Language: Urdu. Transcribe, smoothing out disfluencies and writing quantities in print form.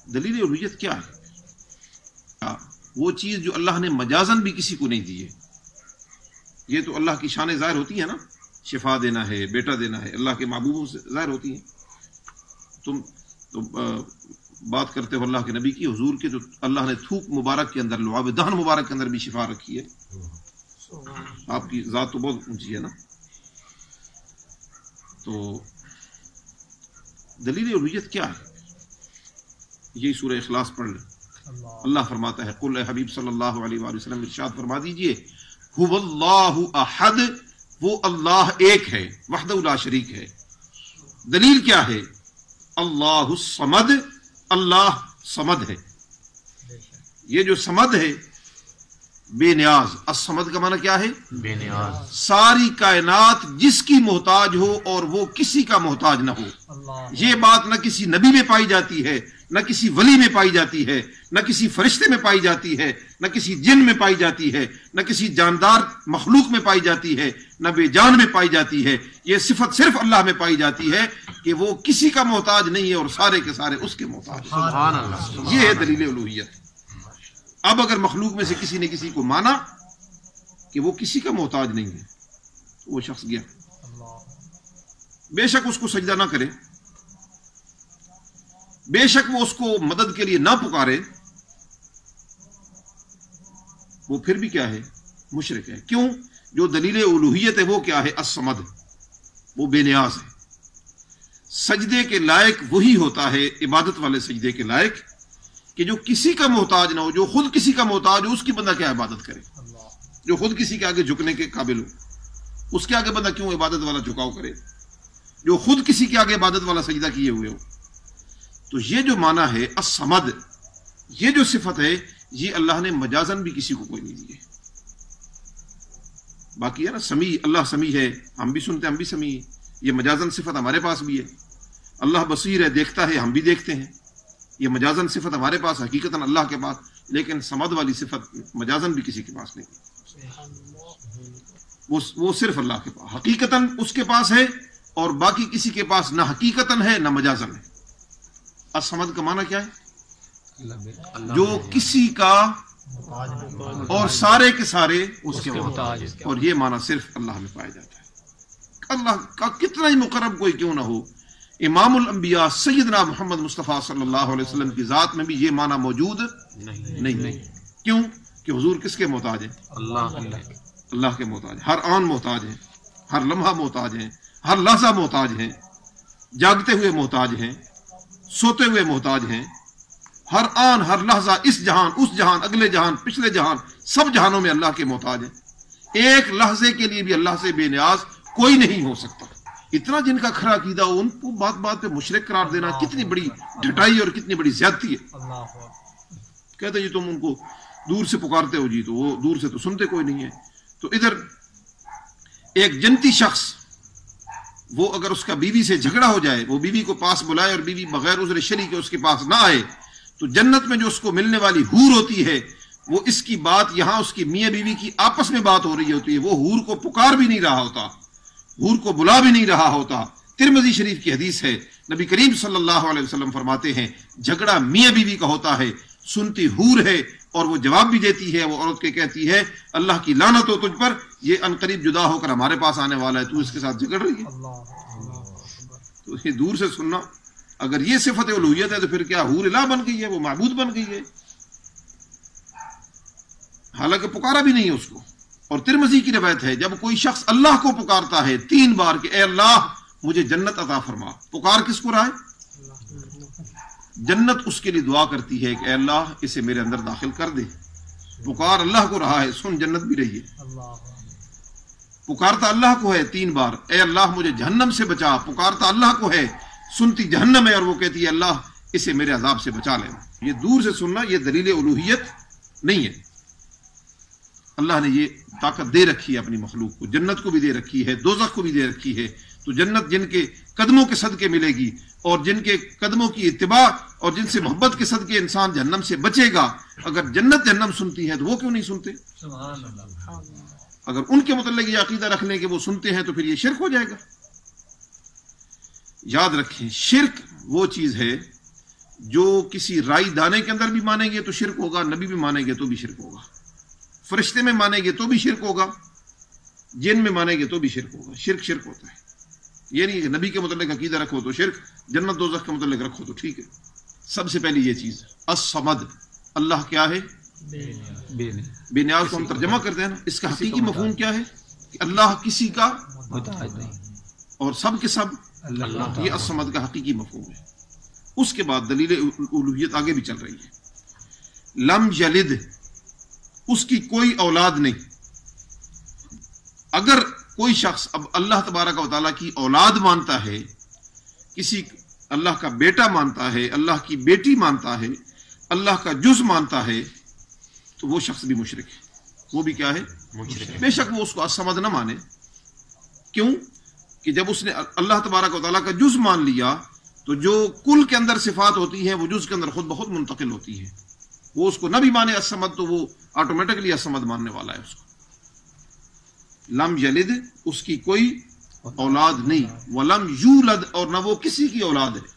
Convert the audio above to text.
دلیل الوہیت کیا ہے؟ وہ چیز جو اللہ نے مجازن بھی کسی کو نہیں دی ہے. یہ تو اللہ کی شان ظاہر ہوتی ہے نا، شفا دینا ہے، بیٹا دینا ہے، اللہ کے محبوبوں سے ظاہر ہوتی ہیں. تم تو بات کرتے ہو اللہ کے نبی کی، حضور کے، تو اللہ نے تھوک مبارک کے اندر، لعاب دہن مبارک کے اندر بھی شفا رکھی ہے. آپ کی ذات تو بہت اونچی ہے نا. تو دلیل الوہیت کیا ہے؟ یہی سورہ اخلاص پڑھ لیں. اللہ فرماتا ہے، قل اے حبیب صلی اللہ علیہ وآلہ وسلم ارشاد فرما دیجئے، هو اللہ احد، وہ اللہ ایک ہے، وحدہ لا شریک ہے. دلیل کیا ہے؟ اللہ الصمد، اللہ صمد ہے. یہ جو صمد ہے بے نیاز، الصمد کا معنی کیا ہے؟ بے نیاز. ساری کائنات جس کی محتاج ہو اور وہ کسی کا محتاج نہ ہو. یہ بات نہ کسی نبی میں پائی جاتی ہے، نہ کسی ولی میں پائی جاتی ہے، نہ کسی فرشتے میں پائی جاتی ہے، نہ کسی جن میں پائی جاتی ہے، نہ کسی جاندار مخلوق میں پائی جاتی ہے، نہ بے جان میں پائی جاتی ہے. یہ صفت صرف اللہ میں پائی جاتی ہے کہ وہ کسی کا محتاج نہیں ہے اور سارے کے سارے اس کے محتاج. سبحان اللہ. یہ ہے دلیل الوہیت. اب اگر مخلوق میں سے کسی نے کسی کو مانا کہ وہ کسی کا محتاج نہیں ہے تو وہ شخص گیا. بے شک اس کو سجدہ نہ کرے، بے شک وہ اس کو مدد کے لیے نہ پکارے، وہ پھر بھی کیا ہے؟ مشرک ہے. کیوں؟ جو دلیل الوہیت ہے وہ کیا ہے؟ الصمد، وہ بے نیاز ہے. سجدے کے لائق وہی ہوتا ہے، عبادت والے سجدے کے لائق، کہ جو کسی کا محتاج نہ ہو. جو خود کسی کا محتاج ہو اس کی بندہ کیا عبادت کرے؟ جو خود کسی کے آگے جھکنے کے قابل ہو اس کے آگے بندہ کیوں عبادت والا جھکاؤ کرے؟ جو خود کسی کے آگے عبادت والا سجدہ کیے ہوئے ہو. تو یہ جو معنی ہے الصمد، یہ جو صفت ہے، یہ اللہ نے مجازن بھی کسی کو کوئی نہیں دی ہے. باقی ہے نا سمیع، اللہ سمیع ہے، ہم بھی سنتے ہیں، ہم بھی سمیع ہیں. یہ مجازن صفت ہمارے پاس بھی ہے. اللہ بصیر ہے، دیکھتا ہے، ہم بھی دیکھتے ہیں. یہ مجازن صفت ہمارے پاس، حقیقتاً اللہ کے پاس. لیکن صمد والی صفت مجازن بھی کسی کے پاس نہیں ہے. وہ صرف اللہ کے پاس، حقیقتاً اس کے پاس ہے، اور باقی کسی کے پاس نہ حقیقتاً ہے نہ مجازن ہے. الصمد کا معنی کیا ہے؟ جو کسی کا اور سارے کے سارے اس کے محتاج. اور یہ معنی صرف اللہ میں پایا جاتا ہے. اللہ کا کتنا ہی مقرب کوئی کیوں نہ ہو، امام الانبیاء سیدنا محمد مصطفیٰ صلی اللہ علیہ وسلم کی ذات میں بھی یہ معنی موجود نہیں. کیوں؟ کہ حضور کس کے محتاج ہیں؟ اللہ کے محتاج. ہر آن محتاج ہیں، ہر لمحہ محتاج ہیں، ہر لحظہ محتاج ہیں، جاگتے ہوئے محتاج ہیں، سوتے ہوئے محتاج ہیں. ہر آن، ہر لحظہ، اس جہان، اس جہان، اگلے جہان، پچھلے جہان، سب جہانوں میں اللہ کے محتاج ہیں. ایک لحظے کے لیے بھی اللہ سے بے نیاز کوئی نہیں ہو سکتا. اتنا جن کا کھرا عقیدہ ہو ان کو بات بات پہ مشرک قرار دینا کتنی بڑی ڈھٹائی اور کتنی بڑی زیادتی ہے. کہتے جی تم ان کو دور سے پکارتے ہو، جی تو وہ دور سے تو سنتے کوئی نہیں ہے. تو ادھر ایک جنتی شخص، وہ اگر اس کا بیوی سے جھگڑا ہو جائے، وہ بیوی کو پاس بلائے اور بیوی بغیر عذر شرعی کے اس کے پاس نہ آئے، تو جنت میں جو اس کو ملنے والی حور ہوتی ہے، وہ اس کی بات یہاں اس کی میاں بیوی کی آپس میں بات ہو رہی ہوتی ہے، وہ حور کو پکار بھی نہیں رہا ہوتا، حور کو بلا بھی نہیں رہا ہوتا. ترمذی شریف کی حدیث ہے، نبی کریم صلی اللہ علیہ وسلم فرماتے ہیں جھگڑا میاں بیوی کا ہوتا ہے، سنتی حور ہے اور وہ جواب بھی دیتی ہے. وہ عورت کے کہتی ہے اللہ کی لعنت ہو تجھ پر، یہ عنقریب جدا ہو کر ہمارے پاس آنے والا ہے، تو اس کے ساتھ جھگڑ رہی ہے. تو یہ دور سے سننا، اگر یہ صفت الوہیت ہے تو پھر کیا حور الہ بن گئی ہے، وہ معبود بن گئی ہے، حالانکہ پکارا بھی نہیں ہے اس کو. اور ترمذی کی روایت ہے جب کوئی شخص اللہ کو پکارتا ہے 3 بار کہ اے اللہ مجھے جنت عطا فرما، پکار کس کو رہا ہے؟ جنت اس کے لیے دعا کرتی ہے کہ اے اللہ اسے میرے اندر داخل کر دے. پکار اللہ کو رہا ہے، سن جنت بھی رہی ہے. پکارتا اللہ کو ہے 3 بار، اے اللہ مجھے جہنم سے بچا. پکارتا اللہ کو ہے، سنتی جہنم ہے اور وہ کہتی ہے اللہ اسے میرے عذاب سے بچا لے. یہ دور سے سننا یہ دلیل الوہیت نہیں ہے. اللہ نے یہ طاقت دے رکھی ہے اپنی مخلوق کو، جنت کو بھی دے رکھی ہے، دوزخ کو بھی دے رکھی ہے. تو جنت جن کے قدموں کے صدقے ملے گی، اور جن کے قدموں کی اتباع اور جن سے محبت کے صدقے انسان جہنم سے بچے گا. اگر جنت جہنم سنتی ہے تو وہ کیوں نہیں سنتے؟ اگر ان کے متعلق یہ عقیدہ رکھ لیں کہ وہ سنتے ہیں تو پھر یہ شرک ہو جائے گا. یاد رکھیں شرک وہ چیز ہے جو کسی رائی دانے کے اندر بھی مانیں گے تو شرک ہوگا، نبی بھی مانیں گے تو بھی شرک ہوگا، فرشتے میں مانیں گے تو بھی شرک ہوگا، جن میں مانیں گے تو بھی شرک ہوگا۔ شرک شرک ہوتا ہے، یہ نہیں کہ نبی کے متعلق عقیدہ رکھو تو شرک، جنت دوزخ کے متعلق رکھو تو ٹھیک ہے۔ سب سے پہلی یہ چیز الصمد، اللہ کیا ہے؟ بے نیاز کو ہم ترجمہ کرتے ہیں نا، اس کا حقیقی مفہوم کیا ہے؟ کہ اللہ کسی کا اور سب کے سب اللہ، یہ الصمد کا حقیقی مفہوم ہے۔ اس کے بعد دلیل الوہیت آگے بھی چل رہی ہے۔ لم یلد، اس کی کوئی اولاد نہیں۔ اگر کوئی شخص اب اللہ تبارک و تعالیٰ کی اولاد مانتا ہے، کسی اللہ کا بیٹا مانتا ہے، اللہ کی بیٹی مانتا ہے، اللہ کا جز مانتا ہے، تو وہ شخص بھی مشرک ہے۔ وہ بھی کیا ہے؟ مشرک۔ بے شک وہ اس کو الصمد نہ مانے۔ کیوں؟ کہ جب اس نے اللہ تبارک و تعالیٰ کا جز مان لیا تو جو کل کے اندر صفات ہوتی ہیں وہ جز کے اندر خود بخود منتقل ہوتی ہے۔ وہ اس کو نہ بھی مانے الصمد تو وہ آٹومیٹکلی الصمد ماننے والا ہے اس کو۔ لم یلد، اس کی کوئی اولاد نہیں، ولم یولد، اور نہ وہ کسی کی اولاد ہے۔